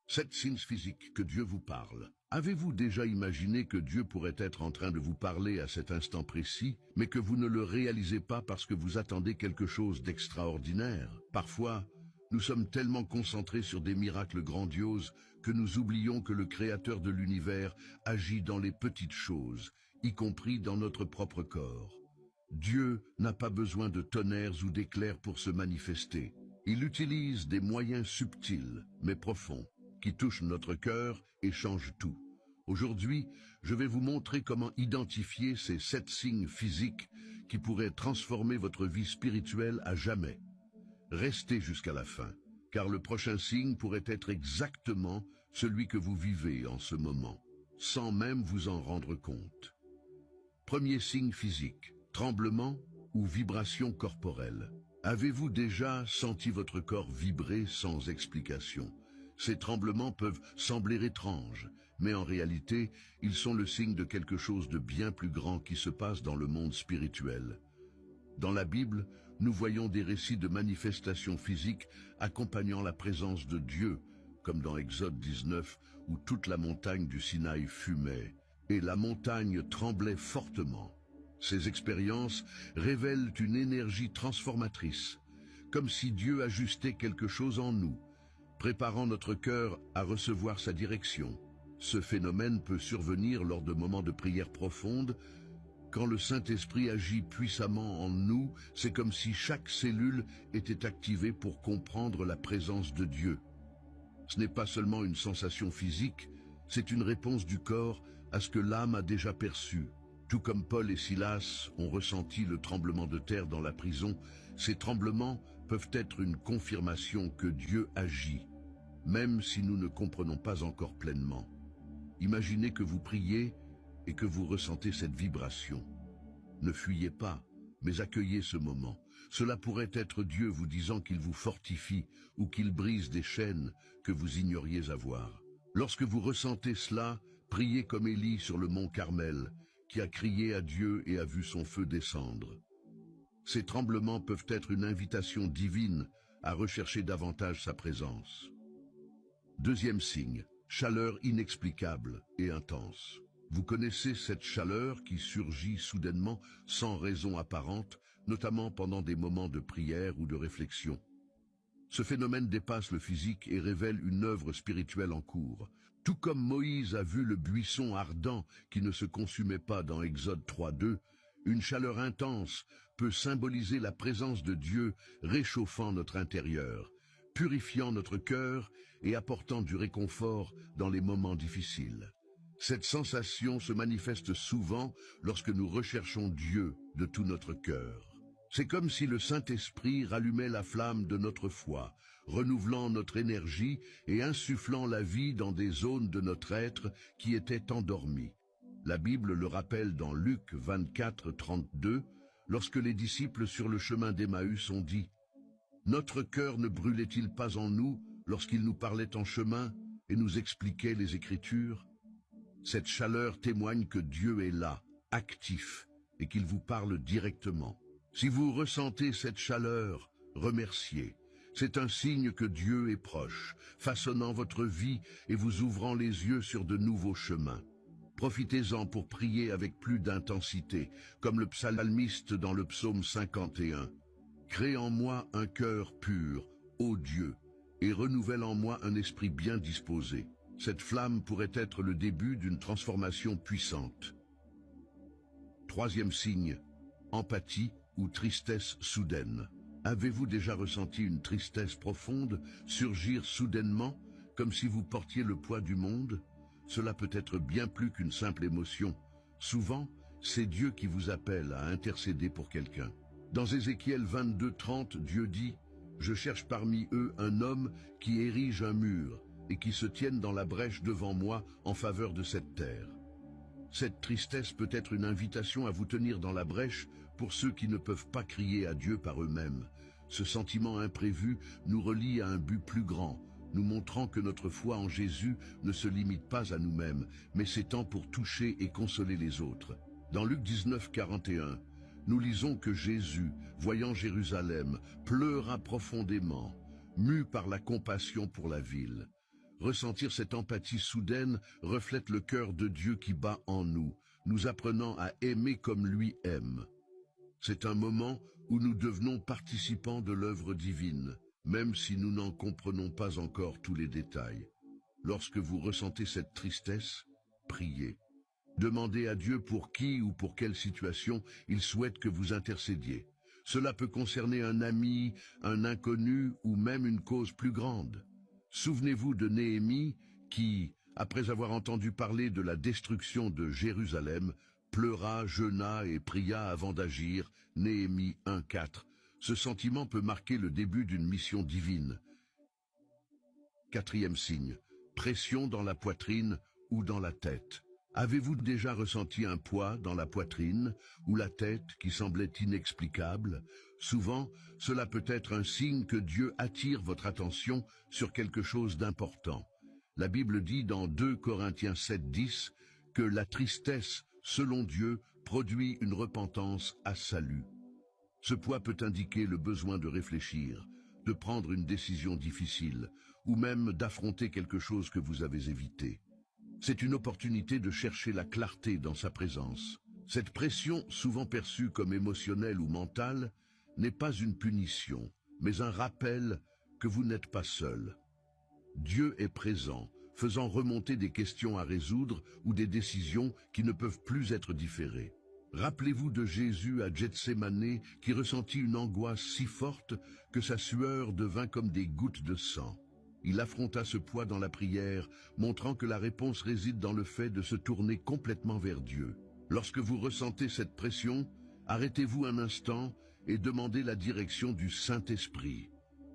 7 signes physiques que Dieu vous parle. Avez-vous déjà imaginé que Dieu pourrait être en train de vous parler à cet instant précis, mais que vous ne le réalisez pas parce que vous attendez quelque chose d'extraordinaire? Parfois, nous sommes tellement concentrés sur des miracles grandioses que nous oublions que le Créateur de l'univers agit dans les petites choses, y compris dans notre propre corps. Dieu n'a pas besoin de tonnerres ou d'éclairs pour se manifester. Il utilise des moyens subtils, mais profonds, qui touchent notre cœur et changent tout. Aujourd'hui, je vais vous montrer comment identifier ces 7 signes physiques qui pourraient transformer votre vie spirituelle à jamais. Restez jusqu'à la fin, car le prochain signe pourrait être exactement celui que vous vivez en ce moment, sans même vous en rendre compte. Premier signe physique, tremblement ou vibration corporelle. Avez-vous déjà senti votre corps vibrer sans explication? Ces tremblements peuvent sembler étranges, mais en réalité, ils sont le signe de quelque chose de bien plus grand qui se passe dans le monde spirituel. Dans la Bible, nous voyons des récits de manifestations physiques accompagnant la présence de Dieu, comme dans Exode 19, où toute la montagne du Sinaï fumait, et la montagne tremblait fortement. Ces expériences révèlent une énergie transformatrice, comme si Dieu ajustait quelque chose en nous, préparant notre cœur à recevoir sa direction. Ce phénomène peut survenir lors de moments de prière profonde. Quand le Saint-Esprit agit puissamment en nous, c'est comme si chaque cellule était activée pour comprendre la présence de Dieu. Ce n'est pas seulement une sensation physique, c'est une réponse du corps à ce que l'âme a déjà perçu. Tout comme Paul et Silas ont ressenti le tremblement de terre dans la prison, ces tremblements peuvent être une confirmation que Dieu agit, même si nous ne comprenons pas encore pleinement. Imaginez que vous priez et que vous ressentez cette vibration. Ne fuyez pas, mais accueillez ce moment. Cela pourrait être Dieu vous disant qu'il vous fortifie ou qu'il brise des chaînes que vous ignoriez avoir. Lorsque vous ressentez cela, priez comme Élie sur le mont Carmel, qui a crié à Dieu et a vu son feu descendre. Ces tremblements peuvent être une invitation divine à rechercher davantage sa présence. Deuxième signe, chaleur inexplicable et intense. Vous connaissez cette chaleur qui surgit soudainement sans raison apparente, notamment pendant des moments de prière ou de réflexion. Ce phénomène dépasse le physique et révèle une œuvre spirituelle en cours. Tout comme Moïse a vu le buisson ardent qui ne se consumait pas dans Exode 3:2, une chaleur intense peut symboliser la présence de Dieu réchauffant notre intérieur, purifiant notre cœur et apportant du réconfort dans les moments difficiles. Cette sensation se manifeste souvent lorsque nous recherchons Dieu de tout notre cœur. C'est comme si le Saint-Esprit rallumait la flamme de notre foi, renouvelant notre énergie et insufflant la vie dans des zones de notre être qui étaient endormies. La Bible le rappelle dans Luc 24:32, lorsque les disciples sur le chemin d'Emmaüs ont dit « Notre cœur ne brûlait-il pas en nous lorsqu'il nous parlait en chemin et nous expliquait les Écritures ?» Cette chaleur témoigne que Dieu est là, actif, et qu'il vous parle directement. Si vous ressentez cette chaleur, remerciez. C'est un signe que Dieu est proche, façonnant votre vie et vous ouvrant les yeux sur de nouveaux chemins. Profitez-en pour prier avec plus d'intensité, comme le psalmiste dans le psaume 51. « Crée en moi un cœur pur, ô Dieu, et renouvelle en moi un esprit bien disposé. » Cette flamme pourrait être le début d'une transformation puissante. Troisième signe, empathie ou tristesse soudaine. Avez-vous déjà ressenti une tristesse profonde surgir soudainement, comme si vous portiez le poids du monde? Cela peut être bien plus qu'une simple émotion. Souvent, c'est Dieu qui vous appelle à intercéder pour quelqu'un. Dans Ézéchiel 22:30, Dieu dit « Je cherche parmi eux un homme qui érige un mur et qui se tienne dans la brèche devant moi en faveur de cette terre. » Cette tristesse peut être une invitation à vous tenir dans la brèche pour ceux qui ne peuvent pas crier à Dieu par eux-mêmes. Ce sentiment imprévu nous relie à un but plus grand, nous montrant que notre foi en Jésus ne se limite pas à nous-mêmes, mais s'étend pour toucher et consoler les autres. Dans Luc 19:41, nous lisons que Jésus, voyant Jérusalem, pleura profondément, mu par la compassion pour la ville. Ressentir cette empathie soudaine reflète le cœur de Dieu qui bat en nous, nous apprenant à aimer comme lui aime. C'est un moment où nous devenons participants de l'œuvre divine, même si nous n'en comprenons pas encore tous les détails. Lorsque vous ressentez cette tristesse, priez. Demandez à Dieu pour qui ou pour quelle situation il souhaite que vous intercédiez. Cela peut concerner un ami, un inconnu ou même une cause plus grande. Souvenez-vous de Néhémie qui, après avoir entendu parler de la destruction de Jérusalem, pleura, jeûna et pria avant d'agir, Néhémie 1:4. Ce sentiment peut marquer le début d'une mission divine. Quatrième signe, pression dans la poitrine ou dans la tête. Avez-vous déjà ressenti un poids dans la poitrine ou la tête qui semblait inexplicable? Souvent, cela peut être un signe que Dieu attire votre attention sur quelque chose d'important. La Bible dit dans 2 Corinthiens 7:10 que la tristesse, selon Dieu, produit une repentance à salut. Ce poids peut indiquer le besoin de réfléchir, de prendre une décision difficile, ou même d'affronter quelque chose que vous avez évité. C'est une opportunité de chercher la clarté dans sa présence. Cette pression, souvent perçue comme émotionnelle ou mentale, n'est pas une punition, mais un rappel que vous n'êtes pas seul. Dieu est présent, faisant remonter des questions à résoudre ou des décisions qui ne peuvent plus être différées. Rappelez-vous de Jésus à Gethsémané qui ressentit une angoisse si forte que sa sueur devint comme des gouttes de sang. Il affronta ce poids dans la prière, montrant que la réponse réside dans le fait de se tourner complètement vers Dieu. Lorsque vous ressentez cette pression, arrêtez-vous un instant et demandez la direction du Saint-Esprit.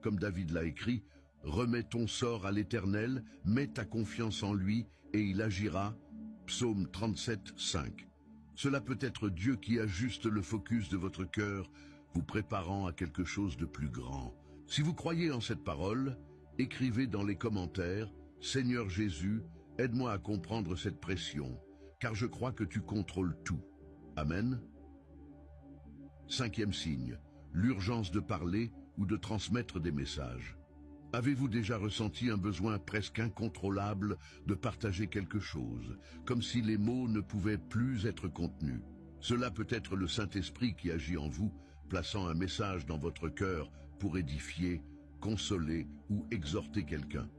Comme David l'a écrit, « Remets ton sort à l'Éternel, mets ta confiance en lui et il agira » Psaume 37:5. Cela peut être Dieu qui ajuste le focus de votre cœur, vous préparant à quelque chose de plus grand. Si vous croyez en cette parole, écrivez dans les commentaires « Seigneur Jésus, aide-moi à comprendre cette pression, car je crois que tu contrôles tout. » Amen. Cinquième signe, l'urgence de parler ou de transmettre des messages. Avez-vous déjà ressenti un besoin presque incontrôlable de partager quelque chose, comme si les mots ne pouvaient plus être contenus? Cela peut être le Saint-Esprit qui agit en vous, plaçant un message dans votre cœur pour édifier, consoler ou exhorter quelqu'un.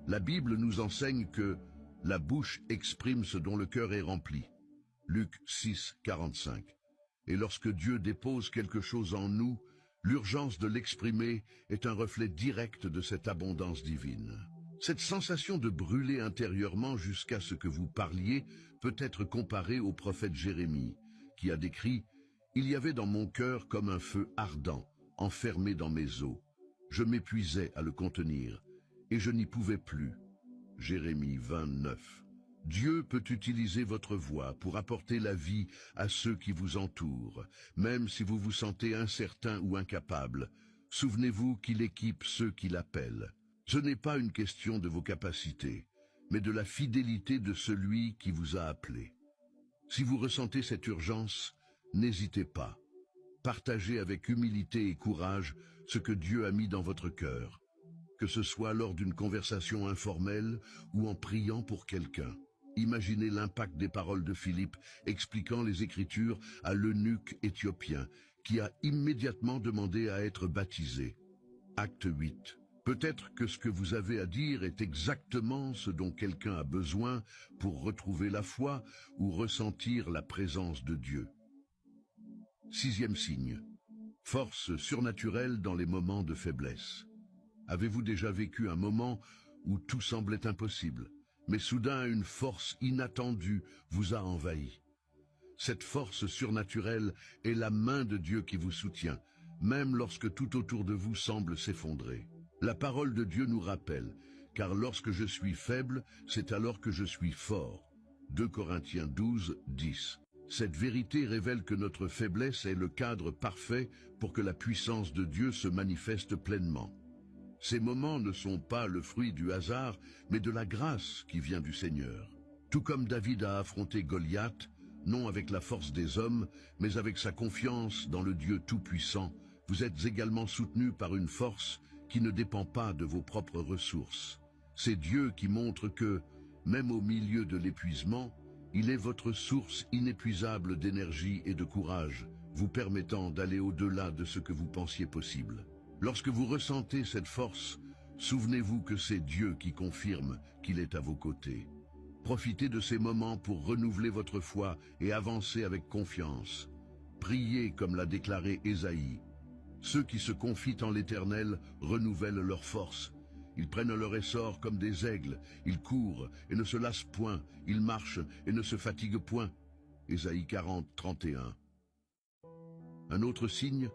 La Bible nous enseigne que la bouche exprime ce dont le cœur est rempli. Luc 6:45. Et lorsque Dieu dépose quelque chose en nous, l'urgence de l'exprimer est un reflet direct de cette abondance divine. Cette sensation de brûler intérieurement jusqu'à ce que vous parliez peut être comparée au prophète Jérémie, qui a décrit « Il y avait dans mon cœur comme un feu ardent, enfermé dans mes os. Je m'épuisais à le contenir, et je n'y pouvais plus. » Jérémie 29. Dieu peut utiliser votre voix pour apporter la vie à ceux qui vous entourent, même si vous vous sentez incertain ou incapable. Souvenez-vous qu'il équipe ceux qui l'appellent. Ce n'est pas une question de vos capacités, mais de la fidélité de celui qui vous a appelé. Si vous ressentez cette urgence, n'hésitez pas. Partagez avec humilité et courage ce que Dieu a mis dans votre cœur, que ce soit lors d'une conversation informelle ou en priant pour quelqu'un. Imaginez l'impact des paroles de Philippe expliquant les Écritures à l'eunuque éthiopien qui a immédiatement demandé à être baptisé. Acte 8. Peut-être que ce que vous avez à dire est exactement ce dont quelqu'un a besoin pour retrouver la foi ou ressentir la présence de Dieu. Sixième signe. Force surnaturelle dans les moments de faiblesse. Avez-vous déjà vécu un moment où tout semblait impossible, mais soudain une force inattendue vous a envahi? Cette force surnaturelle est la main de Dieu qui vous soutient, même lorsque tout autour de vous semble s'effondrer. La parole de Dieu nous rappelle, car lorsque je suis faible, c'est alors que je suis fort. 2 Corinthiens 12:10. Cette vérité révèle que notre faiblesse est le cadre parfait pour que la puissance de Dieu se manifeste pleinement. Ces moments ne sont pas le fruit du hasard, mais de la grâce qui vient du Seigneur. Tout comme David a affronté Goliath, non avec la force des hommes, mais avec sa confiance dans le Dieu Tout-Puissant, vous êtes également soutenu par une force qui ne dépend pas de vos propres ressources. C'est Dieu qui montre que, même au milieu de l'épuisement, il est votre source inépuisable d'énergie et de courage, vous permettant d'aller au-delà de ce que vous pensiez possible. Lorsque vous ressentez cette force, souvenez-vous que c'est Dieu qui confirme qu'il est à vos côtés. Profitez de ces moments pour renouveler votre foi et avancer avec confiance. Priez comme l'a déclaré Ésaïe. Ceux qui se confient en l'Éternel renouvellent leur force. Ils prennent leur essor comme des aigles, ils courent et ne se lassent point, ils marchent et ne se fatiguent point. Ésaïe 40, 31. Un autre signe,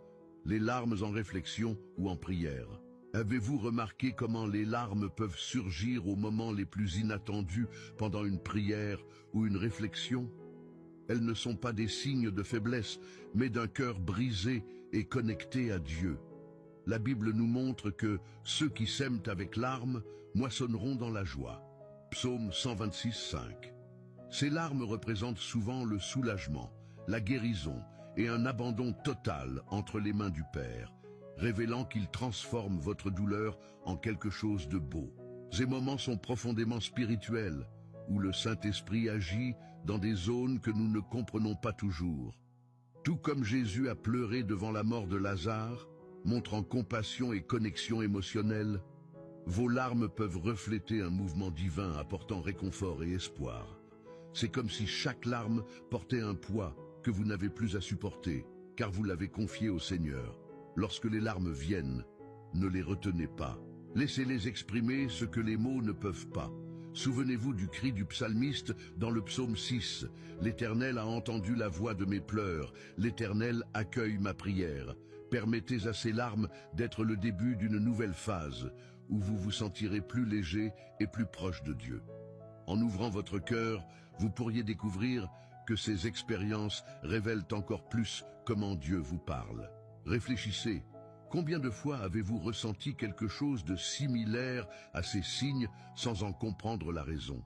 les larmes en réflexion ou en prière. Avez-vous remarqué comment les larmes peuvent surgir aux moments les plus inattendus pendant une prière ou une réflexion? Elles ne sont pas des signes de faiblesse, mais d'un cœur brisé et connecté à Dieu. La Bible nous montre que ceux qui sèment avec larmes moissonneront dans la joie. Psaume 126, 5. Ces larmes représentent souvent le soulagement, la guérison et un abandon total entre les mains du Père, révélant qu'il transforme votre douleur en quelque chose de beau. Ces moments sont profondément spirituels, où le Saint-Esprit agit dans des zones que nous ne comprenons pas toujours. Tout comme Jésus a pleuré devant la mort de Lazare, montrant compassion et connexion émotionnelle, vos larmes peuvent refléter un mouvement divin apportant réconfort et espoir. C'est comme si chaque larme portait un poids que vous n'avez plus à supporter, car vous l'avez confié au Seigneur. Lorsque les larmes viennent, ne les retenez pas. Laissez-les exprimer ce que les mots ne peuvent pas. Souvenez-vous du cri du psalmiste dans le psaume 6. L'Éternel a entendu la voix de mes pleurs. L'Éternel accueille ma prière. Permettez à ces larmes d'être le début d'une nouvelle phase, où vous vous sentirez plus léger et plus proche de Dieu. En ouvrant votre cœur, vous pourriez découvrir que ces expériences révèlent encore plus comment Dieu vous parle. Réfléchissez. Combien de fois avez-vous ressenti quelque chose de similaire à ces signes sans en comprendre la raison?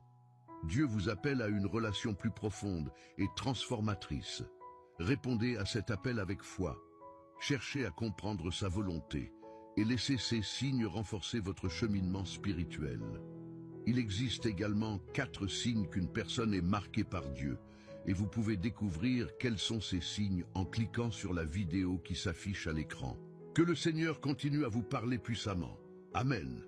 Dieu vous appelle à une relation plus profonde et transformatrice. Répondez à cet appel avec foi. Cherchez à comprendre sa volonté et laissez ces signes renforcer votre cheminement spirituel. Il existe également 4 signes qu'une personne est marquée par Dieu, et vous pouvez découvrir quels sont ces signes en cliquant sur la vidéo qui s'affiche à l'écran. Que le Seigneur continue à vous parler puissamment. Amen.